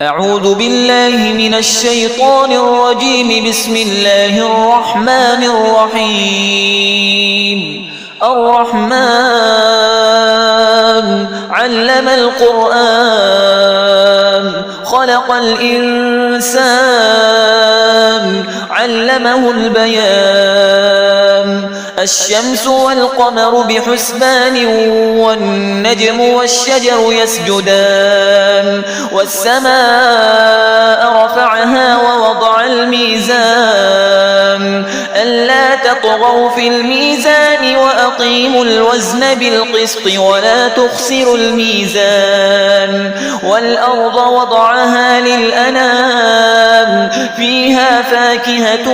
أعوذ بالله من الشيطان الرجيم. بسم الله الرحمن الرحيم. الرحمن علم القرآن خلق الإنسان علمه البيان. الشمس والقمر بحسبان والنجم والشجر يسجدان. والسماء رفعها ووضع الميزان ألا تطغوا في الميزان وأقيموا الوزن بالقسط ولا تخسروا الميزان. والأرض وضعها للأنام فيها فاكهة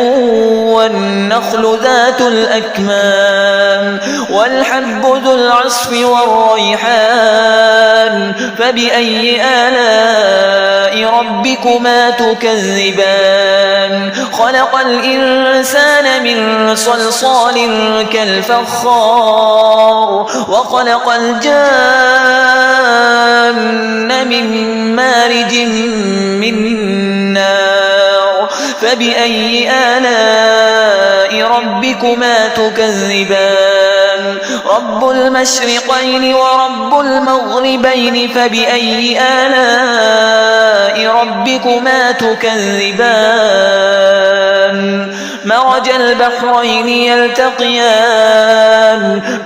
والنخل ذات الأكمام والحب ذو العصف والريحان. فبأي آلاء ربكما تكذبان؟ خلق الإنسان من صلصال كالفخار وخلق الجان من مارج من نار. فبأي آلاء ربكما تكذبان؟ رب المشرقين ورب المغربين. فبأي آلاء ربكما تكذبان؟ مرج البحرين يلتقيان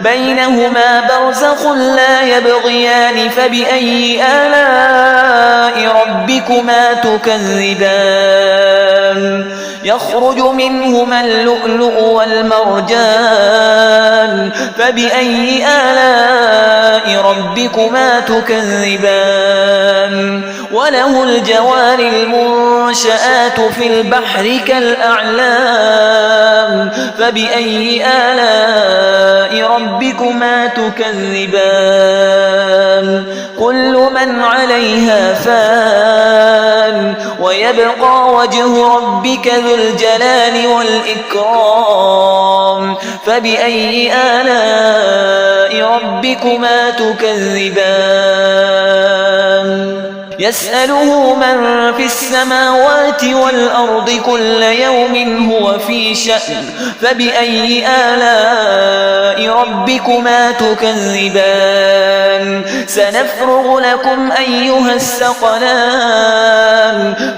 بينهما برزخ لا يبغيان. فبأي آلاء ربكما تكذبان؟ يخرج منهما اللؤلؤ والمرجان. فبأي آلاء ربكما تكذبان؟ وله الجوار المنشآت في البحر كالأعلام. فبأي آلاء ربكما تكذبان؟ كل من عليها فان ويبقى وجه ربك ذو الجلال والإكرام. فبأي آلاء ربكما تكذبان؟ يسأله من في السماوات والأرض كل يوم هو في شأن. فبأي آلاء ربكما تكذبان؟ سنفرغ لكم أيها الثقلان.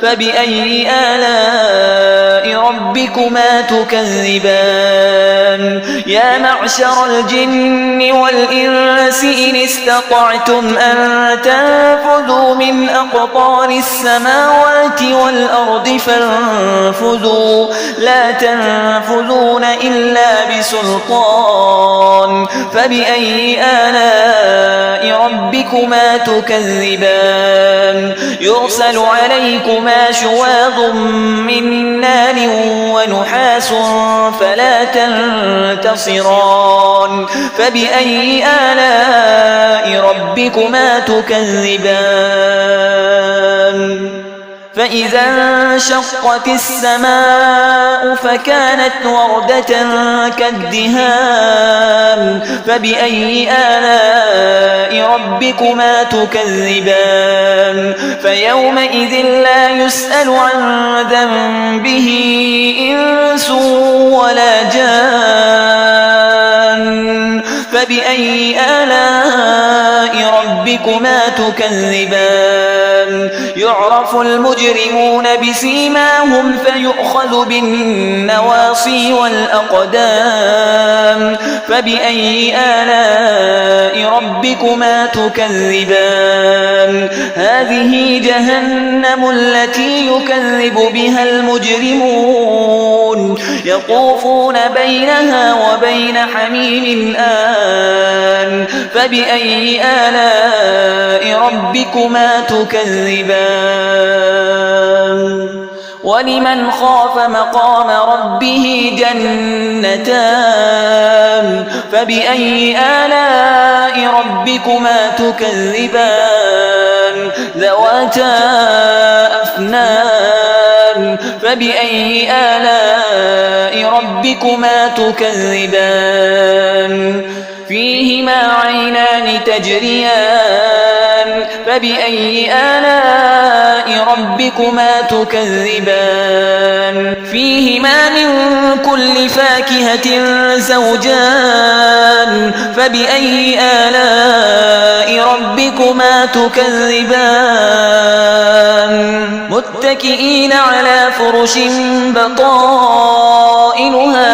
فبأي آلاء ربكما تكذبان؟ يا معشر الجن والإنس إن استطعتم أن تنفذوا من أقطار السماوات والأرض فانفذوا لا تنفذون إلا بسلطان. فبأي آلاء ربكما تكذبان؟ يرسل عليكما شواظ من نار ونحاس فلا تنتصران. فبأي آلاء ربكما تكذبان؟ فإذا انشقت السماء فكانت وردة كالدهان. فبأي آلاء ربكما تكذبان؟ فيومئذ لا يسأل عن ذنبه إنس ولا جان. فبأي آلاء ربكما تكذبان؟ يعرف المجرمون بسيماهم فيؤخذ بالنواصي والأقدام. فبأي آلاء ربكما تكذبان؟ هذه جهنم التي يكذب بها المجرمون يطوفون بينها وبين حميم آن. فبأي آلاء ربكما تكذبان؟ ولمن خاف مقام ربه جنتان. فبأي آلاء ربكما تكذبان؟ ذواتا أفنان. فبأي آلاء ربكما تكذبان؟ فيهما عينان تجريان. فبأي آلاء ربكما تكذبان فيهما من كل فاكهة زوجان فبأي آلاء ربكما تكذبان متكئين على فرش بطائنها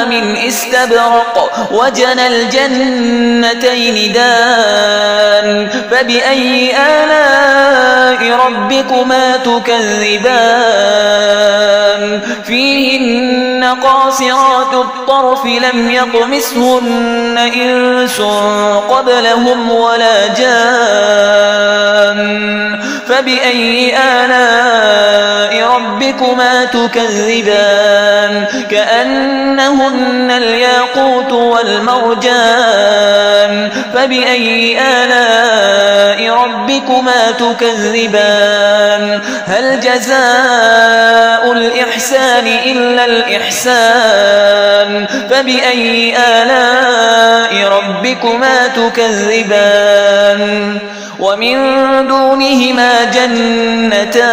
من استبرق وجنى الجنتين دان فبأي آلاء ربكما تكذبان فيهن قاصرات الطرف لم يطمثهن إنس قبلهم ولا جان فبأي آلاء ربكما تكذبان كأنهن الياقوت والمرجان فبأي آلاء ربكما تكذبان هل جزاء الإحسان إلا الإحسان فبأي آلاء ربكما تكذبان ومن دونهما جنتان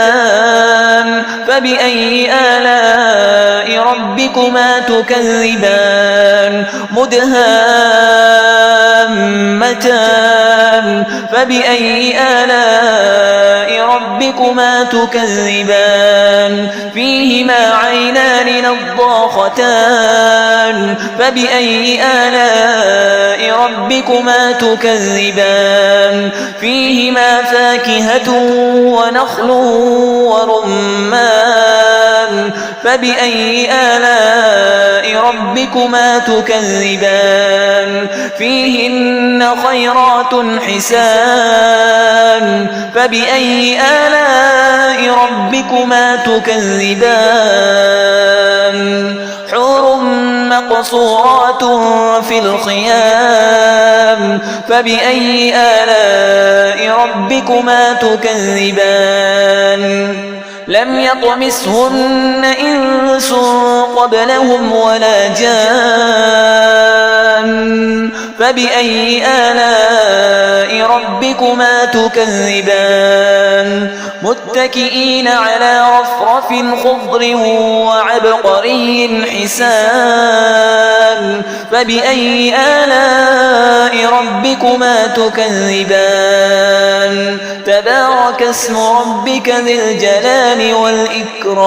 فبأي آلاء ربكما تكذبان مدهامتان فبأي آلاء ربكما تكذبان فيهما عينان نضاختان فبأي آلاء ربكما تكذبان فيهما فاكهة ونخل ورمان فبأي آلاء ربكما تكذبان فيهن خيرات حسان فبأي آلاء ربكما تكذبان حور مقصورات في الخيام فبأي آلاء ربكما تكذبان لم يطمثهن إنس قبلهم ولا جان فبأي آلاء ربكما تكذبان متكئين على رفرف خضر وعبقري حسان فبأي آلاء ربكما تكذبان تبارك اسم ربك ذي الجلال والإكرام